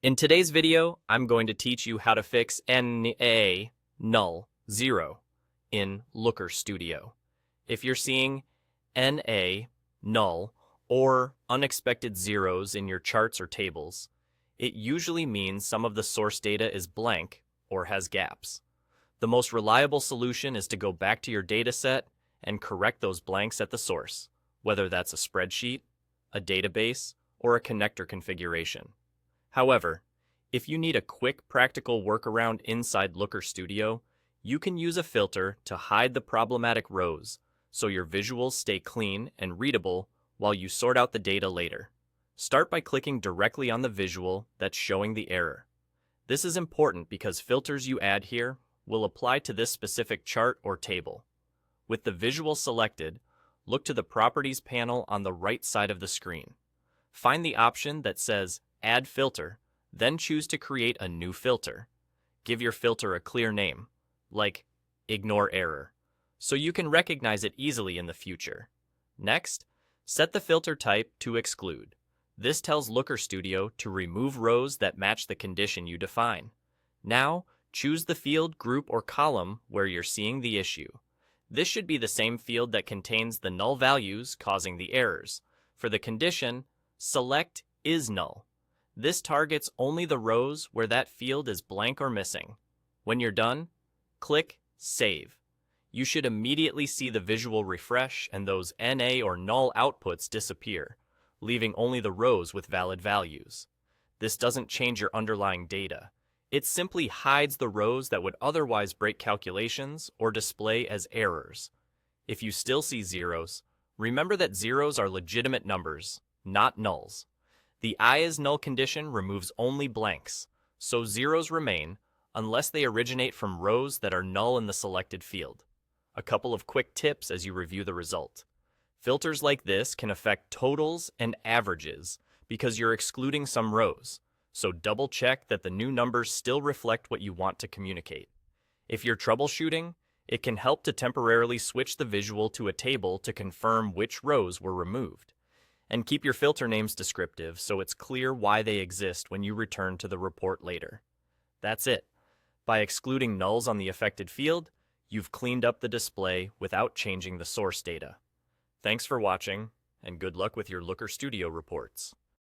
In today's video, I'm going to teach you how to fix NA null 0 in Looker Studio. If you're seeing NA null or unexpected zeros in your charts or tables, it usually means some of the source data is blank or has gaps. The most reliable solution is to go back to your dataset and correct those blanks at the source, whether that's a spreadsheet, a database, or a connector configuration. However, if you need a quick practical workaround inside Looker Studio, you can use a filter to hide the problematic rows so your visuals stay clean and readable while you sort out the data later. Start by clicking directly on the visual that's showing the error. This is important because filters you add here will apply to this specific chart or table. With the visual selected, look to the Properties panel on the right side of the screen. Find the option that says Add Filter, then choose to create a new filter. Give your filter a clear name, like Ignore Error, so you can recognize it easily in the future. Next, set the filter type to Exclude. This tells Looker Studio to remove rows that match the condition you define. Now, choose the field, group, or column where you're seeing the issue. This should be the same field that contains the null values causing the errors. For the condition, select Is Null. This targets only the rows where that field is blank or missing. When you're done, click Save. You should immediately see the visual refresh and those NA or null outputs disappear, leaving only the rows with valid values. This doesn't change your underlying data. It simply hides the rows that would otherwise break calculations or display as errors. If you still see zeros, remember that zeros are legitimate numbers, not nulls. The I is null condition removes only blanks, so zeros remain unless they originate from rows that are null in the selected field. A couple of quick tips as you review the result. Filters like this can affect totals and averages because you're excluding some rows, so double check that the new numbers still reflect what you want to communicate. If you're troubleshooting, it can help to temporarily switch the visual to a table to confirm which rows were removed. And keep your filter names descriptive so it's clear why they exist when you return to the report later. That's it. By excluding nulls on the affected field, you've cleaned up the display without changing the source data. Thanks for watching, and good luck with your Looker Studio reports.